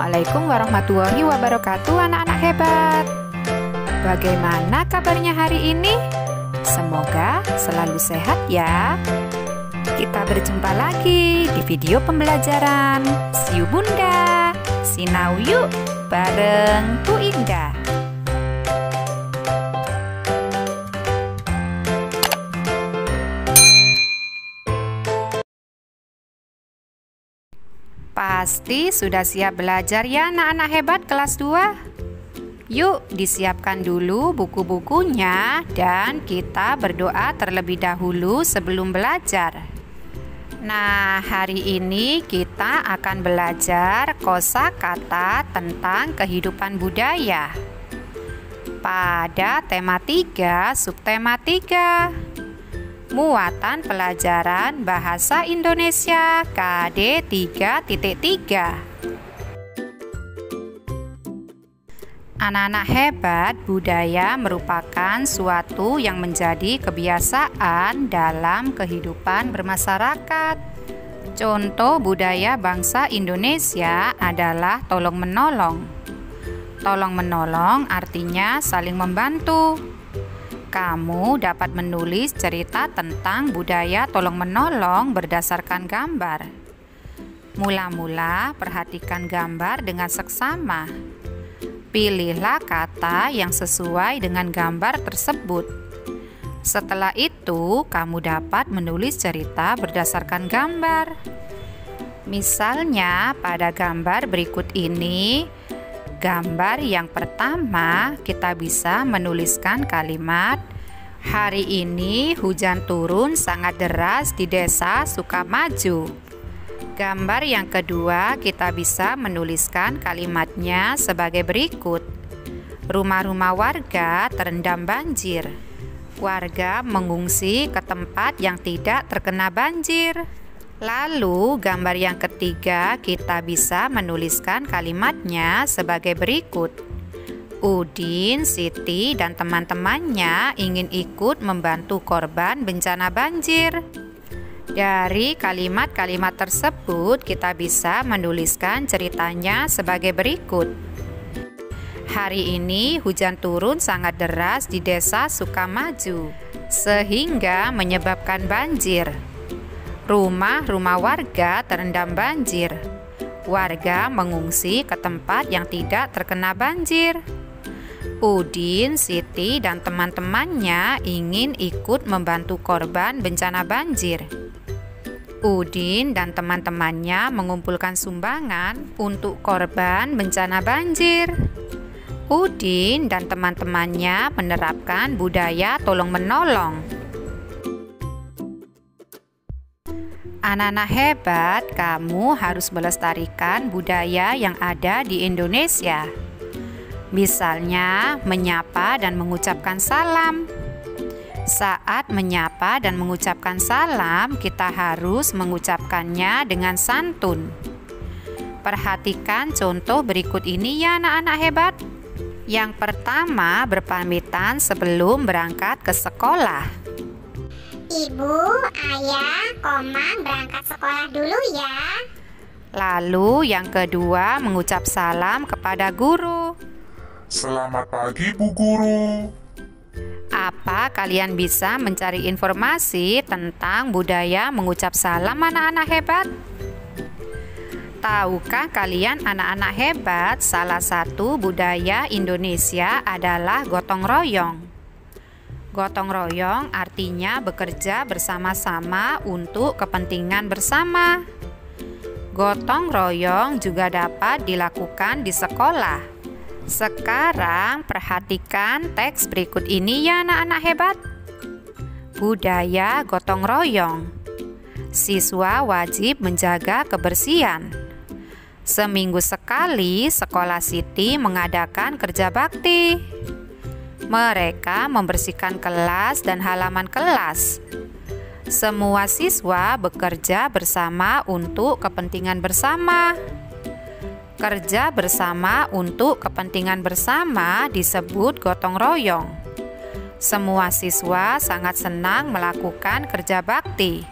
Assalamualaikum warahmatullahi wabarakatuh, anak-anak hebat. Bagaimana kabarnya hari ini? Semoga selalu sehat ya. Kita berjumpa lagi di video pembelajaran Siu Bunda, Sinau yuk bareng Bu Indah. Pasti sudah siap belajar ya anak-anak hebat kelas 2? Yuk disiapkan dulu buku-bukunya dan kita berdoa terlebih dahulu sebelum belajar. Nah, hari ini kita akan belajar kosakata tentang kehidupan budaya pada tema 3, subtema 3. Muatan pelajaran Bahasa Indonesia KD 3.3. Anak-anak hebat, budaya merupakan suatu yang menjadi kebiasaan dalam kehidupan bermasyarakat. Contoh budaya bangsa Indonesia adalah tolong-menolong. Tolong-menolong artinya saling membantu. Kamu dapat menulis cerita tentang budaya tolong-menolong berdasarkan gambar. Mula-mula perhatikan gambar dengan seksama. Pilihlah kata yang sesuai dengan gambar tersebut. Setelah itu, kamu dapat menulis cerita berdasarkan gambar. Misalnya, pada gambar berikut ini, gambar yang pertama, kita bisa menuliskan kalimat, "Hari ini hujan turun sangat deras di desa Sukamaju." Gambar yang kedua, kita bisa menuliskan kalimatnya sebagai berikut. Rumah-rumah warga terendam banjir. Warga mengungsi ke tempat yang tidak terkena banjir. Lalu, gambar yang ketiga, kita bisa menuliskan kalimatnya sebagai berikut. Udin, Siti, dan teman-temannya ingin ikut membantu korban bencana banjir. Dari kalimat-kalimat tersebut, kita bisa menuliskan ceritanya sebagai berikut. Hari ini hujan turun sangat deras di desa Sukamaju, sehingga menyebabkan banjir. Rumah-rumah warga terendam banjir. Warga mengungsi ke tempat yang tidak terkena banjir. Udin, Siti, dan teman-temannya ingin ikut membantu korban bencana banjir. Udin dan teman-temannya mengumpulkan sumbangan untuk korban bencana banjir. Udin dan teman-temannya menerapkan budaya tolong-menolong. Anak-anak hebat, kamu harus melestarikan budaya yang ada di Indonesia. Misalnya, menyapa dan mengucapkan salam. Saat menyapa dan mengucapkan salam, kita harus mengucapkannya dengan santun. Perhatikan contoh berikut ini ya anak-anak hebat. Yang pertama, berpamitan sebelum berangkat ke sekolah. Ibu, ayah, berangkat sekolah dulu ya. Lalu yang kedua, mengucap salam kepada guru. Selamat pagi, Bu Guru. Apa kalian bisa mencari informasi tentang budaya mengucap salam anak-anak hebat? Tahukah kalian anak-anak hebat, salah satu budaya Indonesia adalah gotong royong. Gotong royong artinya bekerja bersama-sama untuk kepentingan bersama. Gotong royong juga dapat dilakukan di sekolah. Sekarang perhatikan teks berikut ini ya anak-anak hebat. Budaya gotong royong. Siswa wajib menjaga kebersihan. Seminggu sekali sekolah Siti mengadakan kerja bakti. Mereka membersihkan kelas dan halaman kelas. Semua siswa bekerja bersama untuk kepentingan bersama. Kerja bersama untuk kepentingan bersama disebut gotong royong. Semua siswa sangat senang melakukan kerja bakti.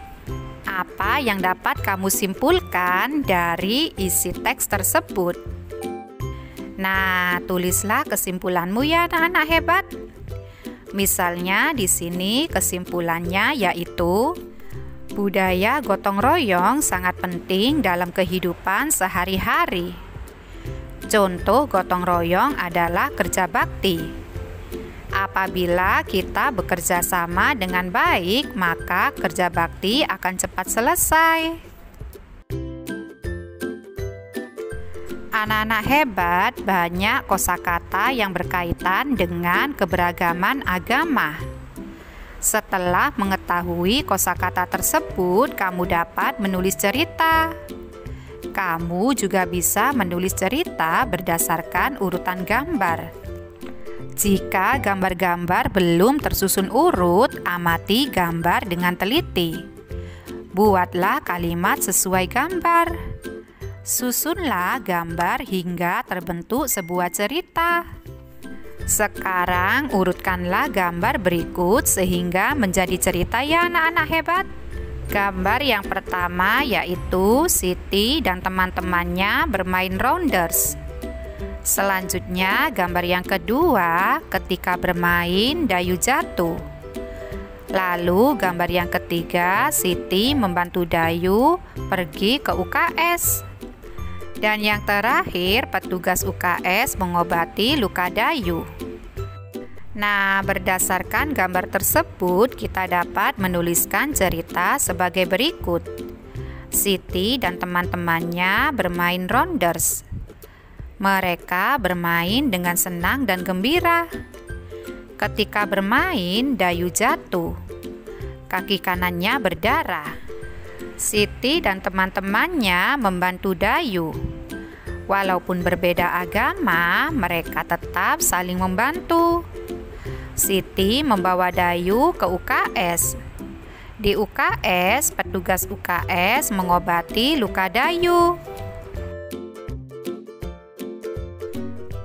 Apa yang dapat kamu simpulkan dari isi teks tersebut? Nah, tulislah kesimpulanmu ya anak-anak hebat. Misalnya di sini kesimpulannya yaitu budaya gotong royong sangat penting dalam kehidupan sehari-hari. Contoh gotong royong adalah kerja bakti. Apabila kita bekerja sama dengan baik, maka kerja bakti akan cepat selesai. Anak-anak hebat, banyak kosakata yang berkaitan dengan keberagaman agama. Setelah mengetahui kosakata tersebut, kamu dapat menulis cerita. Kamu juga bisa menulis cerita berdasarkan urutan gambar. Jika gambar-gambar belum tersusun urut, amati gambar dengan teliti. Buatlah kalimat sesuai gambar. Susunlah gambar hingga terbentuk sebuah cerita. Sekarang urutkanlah gambar berikut sehingga menjadi cerita ya anak-anak hebat. Gambar yang pertama yaitu Siti dan teman-temannya bermain rounders. Selanjutnya gambar yang kedua ketika bermain Dayu jatuh. Lalu gambar yang ketiga Siti membantu Dayu pergi ke UKS. Dan yang terakhir, petugas UKS mengobati luka Dayu. Nah, berdasarkan gambar tersebut, kita dapat menuliskan cerita sebagai berikut. Siti dan teman-temannya bermain rounders. Mereka bermain dengan senang dan gembira. Ketika bermain, Dayu jatuh. Kaki kanannya berdarah. Siti dan teman-temannya membantu Dayu. Walaupun berbeda agama, mereka tetap saling membantu. Siti membawa Dayu ke UKS. Di UKS, petugas UKS mengobati luka Dayu.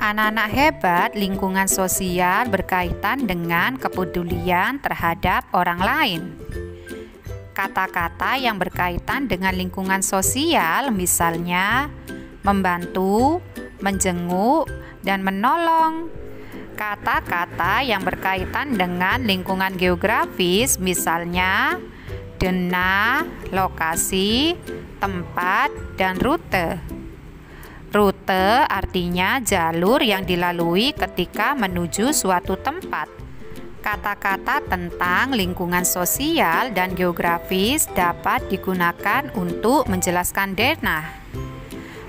Anak-anak hebat, lingkungan sosial berkaitan dengan kepedulian terhadap orang lain. Kata-kata yang berkaitan dengan lingkungan sosial misalnya membantu, menjenguk, dan menolong. Kata-kata yang berkaitan dengan lingkungan geografis misalnya denah, lokasi, tempat, dan rute. Rute artinya jalur yang dilalui ketika menuju suatu tempat. Kata-kata tentang lingkungan sosial dan geografis dapat digunakan untuk menjelaskan denah.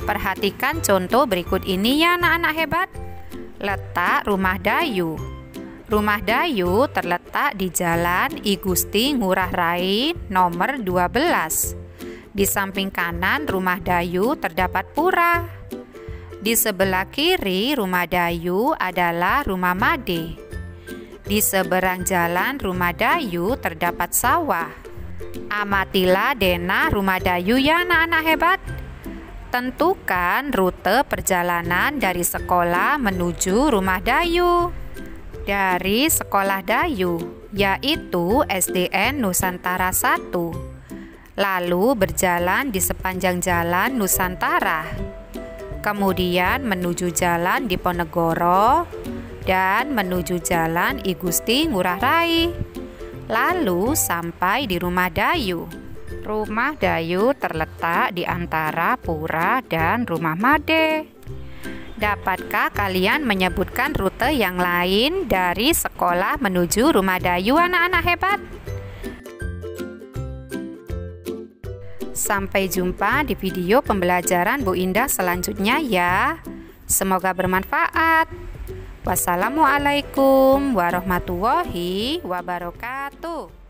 Perhatikan contoh berikut ini ya anak-anak hebat. Letak rumah Dayu. Rumah Dayu terletak di Jalan I Gusti Ngurah Rai nomor 12. Di samping kanan rumah Dayu terdapat pura. Di sebelah kiri rumah Dayu adalah rumah Made. Di seberang jalan rumah Dayu terdapat sawah. Amatilah denah rumah Dayu ya anak-anak hebat. Tentukan rute perjalanan dari sekolah menuju rumah Dayu. Dari sekolah Dayu, yaitu SDN Nusantara 1. Lalu berjalan di sepanjang jalan Nusantara. Kemudian menuju jalan Diponegoro dan menuju jalan I Gusti Ngurah Rai. Lalu sampai di rumah Dayu. Rumah Dayu terletak di antara pura dan rumah Made. Dapatkah kalian menyebutkan rute yang lain dari sekolah menuju rumah Dayu anak-anak hebat? Sampai jumpa di video pembelajaran Bu Indah selanjutnya ya. Semoga bermanfaat. Wassalamualaikum warahmatullahi wabarakatuh.